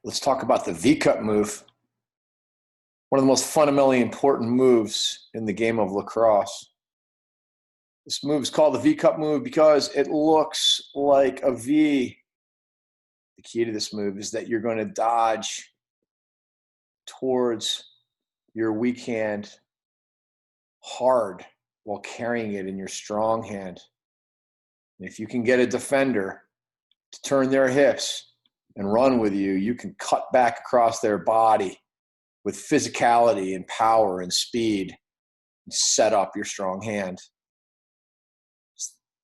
Let's talk about the V-cut move. One of the most fundamentally important moves in the game of lacrosse. This move is called the V-cut move because it looks like a V. The key to this move is that you're going to dodge towards your weak hand hard while carrying it in your strong hand. And if you can get a defender to turn their hips and run with you, you can cut back across their body with physicality and power and speed and set up your strong hand.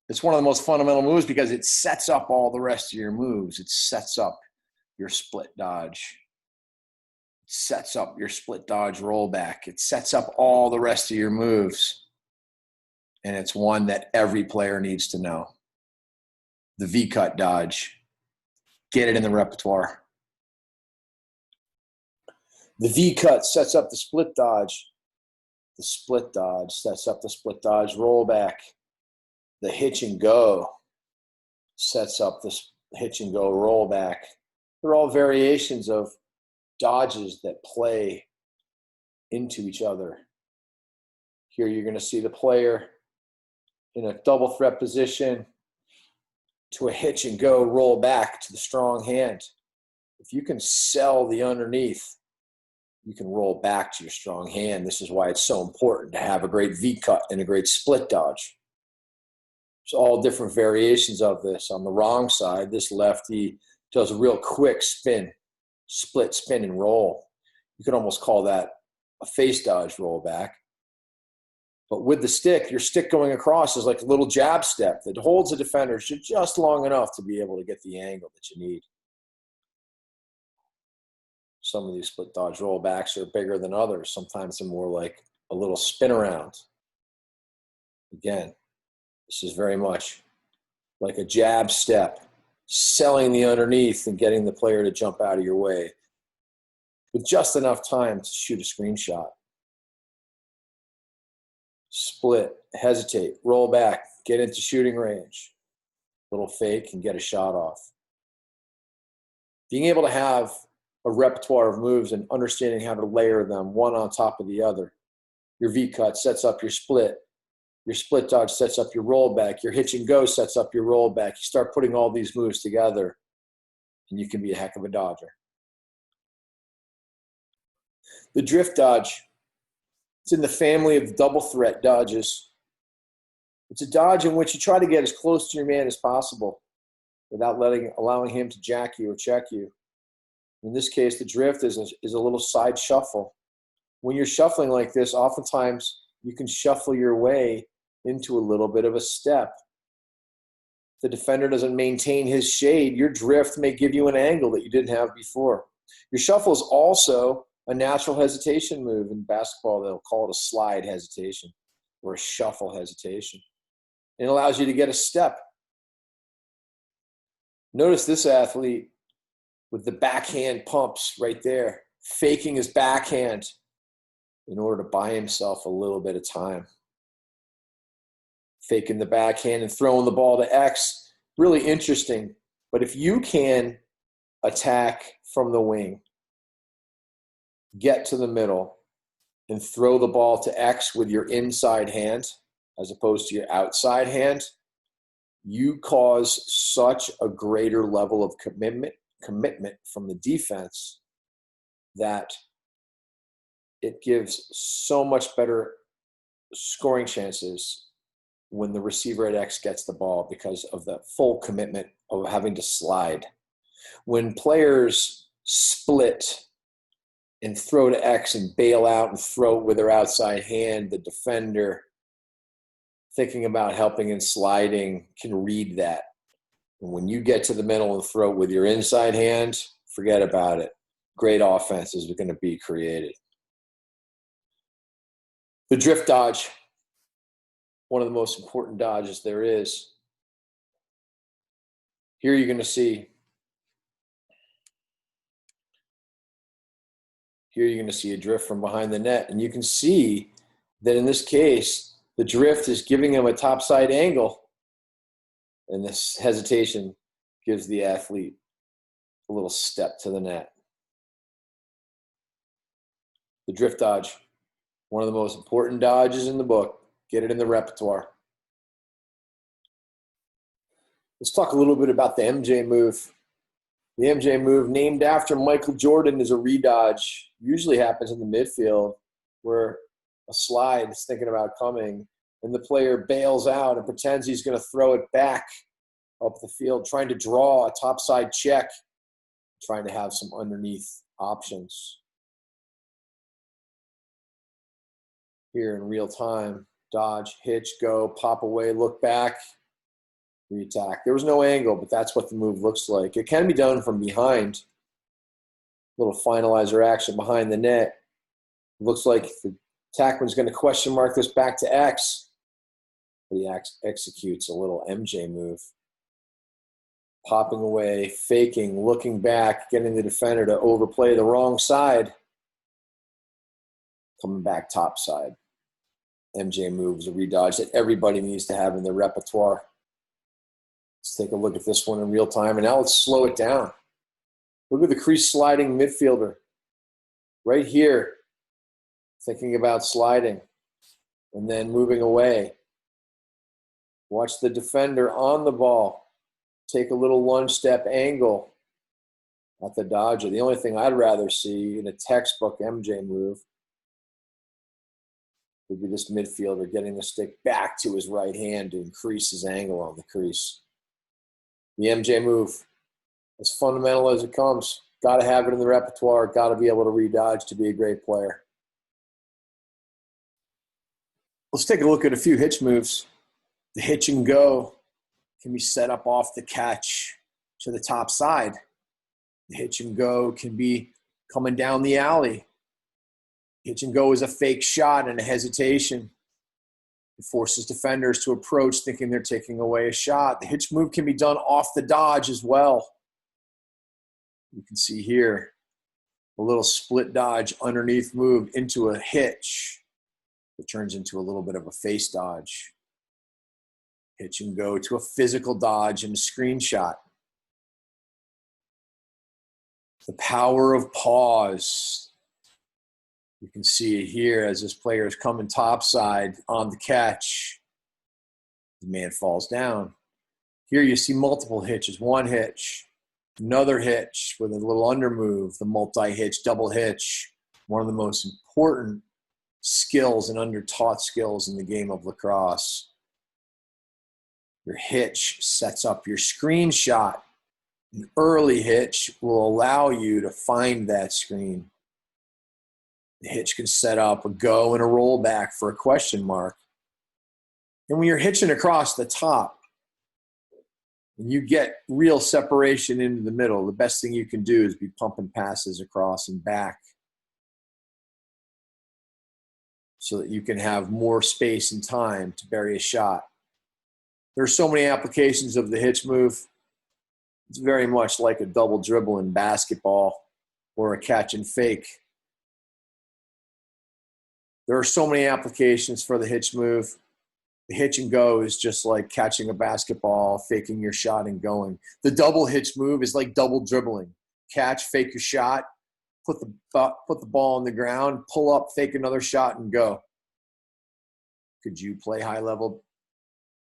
It's one of the most fundamental moves because it sets up all the rest of your moves. It sets up your split dodge. It sets up your split dodge rollback. It sets up all the rest of your moves. And it's one that every player needs to know. The V-cut dodge. Get it in the repertoire. The V-cut sets up the split dodge. The split dodge sets up the split dodge rollback. The hitch and go sets up the hitch and go rollback. They're all variations of dodges that play into each other. Here you're going to see the player in a double threat position to a hitch and go roll back to the strong hand. If you can sell the underneath, you can roll back to your strong hand. This is why it's so important to have a great V-cut and a great split dodge. There's all different variations of this. On the wrong side, this lefty does a real quick spin, split spin and roll. You could almost call that a face dodge rollback. But with the stick, your stick going across is like a little jab step that holds the defender just long enough to be able to get the angle that you need. Some of these split dodge rollbacks are bigger than others. Sometimes they're more like a little spin around. Again, this is very much like a jab step, selling the underneath and getting the player to jump out of your way with just enough time to shoot a screenshot. Split, hesitate, roll back, get into shooting range. Little fake and get a shot off. Being able to have a repertoire of moves and understanding how to layer them one on top of the other. Your V-cut sets up your split dodge sets up your rollback, your hitch and go sets up your rollback. You start putting all these moves together and you can be a heck of a dodger. The drift dodge, it's in the family of double threat dodges. It's a dodge in which you try to get as close to your man as possible without allowing him to jack you or check you. In this case, the drift is a little side shuffle. When you're shuffling like this, oftentimes you can shuffle your way into a little bit of a step. If the defender doesn't maintain his shade, your drift may give you an angle that you didn't have before. Your shuffle is also a natural hesitation move. In basketball, they'll call it a slide hesitation or a shuffle hesitation. It allows you to get a step. Notice this athlete with the backhand pumps right there, faking his backhand in order to buy himself a little bit of time. Faking the backhand and throwing the ball to X, really interesting. But if you can attack from the wing, get to the middle, and throw the ball to X with your inside hand as opposed to your outside hand, you cause such a greater level of commitment from the defense that it gives so much better scoring chances when the receiver at X gets the ball because of the full commitment of having to slide. When players split and throw to X and bail out and throw with their outside hand, the defender, thinking about helping and sliding, can read that. And when you get to the middle and throw with your inside hand, forget about it. Great offenses are going to be created. The drift dodge, one of the most important dodges there is. Here you're going to see a drift from behind the net. And you can see that in this case, the drift is giving him a topside angle. And this hesitation gives the athlete a little step to the net. The drift dodge, one of the most important dodges in the book. Get it in the repertoire. Let's talk a little bit about the MJ move. The MJ move, named after Michael Jordan, is a redodge. Usually happens in the midfield where a slide is thinking about coming and the player bails out and pretends he's going to throw it back up the field, trying to draw a topside check, trying to have some underneath options. Here in real time, dodge, hitch, go, pop away, look back, re-attack. There was no angle, but that's what the move looks like. It can be done from behind. Little finalizer action behind the net. It looks like the attackman's going to question mark this back to X. But he executes a little MJ move. Popping away, faking, looking back, getting the defender to overplay the wrong side. Coming back topside. MJ move is a redodge that everybody needs to have in their repertoire. Let's take a look at this one in real time, and now let's slow it down. Look at the crease sliding midfielder. Right here, thinking about sliding and then moving away. Watch the defender on the ball. Take a little lunge step angle at the dodger. The only thing I'd rather see in a textbook MJ move would be this midfielder getting the stick back to his right hand to increase his angle on the crease. The MJ move, as fundamental as it comes. Got to have it in the repertoire. Got to be able to redodge to be a great player. Let's take a look at a few hitch moves. The hitch and go can be set up off the catch to the top side. The hitch and go can be coming down the alley. Hitch and go is a fake shot and a hesitation. It forces defenders to approach thinking they're taking away a shot. The hitch move can be done off the dodge as well. You can see here a little split dodge underneath move into a hitch. It turns into a little bit of a face dodge. Hitch and go to a physical dodge and a screen shot. The power of pause. You can see it here as this player is coming topside on the catch. The man falls down. Here you see multiple hitches. One hitch, another hitch with a little under move, the multi-hitch, double hitch. One of the most important skills and under-taught skills in the game of lacrosse. Your hitch sets up your screen shot. An early hitch will allow you to find that screen. The hitch can set up a go and a rollback for a question mark. And when you're hitching across the top and you get real separation into the middle, the best thing you can do is be pumping passes across and back so that you can have more space and time to bury a shot. There are so many applications of the hitch move. It's very much like a double dribble in basketball or a catch and fake. There are so many applications for the hitch move. The hitch and go is just like catching a basketball, faking your shot and going. The double hitch move is like double dribbling. Catch, fake your shot, put the ball on the ground, pull up, fake another shot, and go. Could you play high level?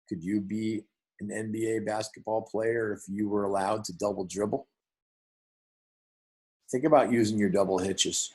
Could you be an NBA basketball player if you were allowed to double dribble? Think about using your double hitches.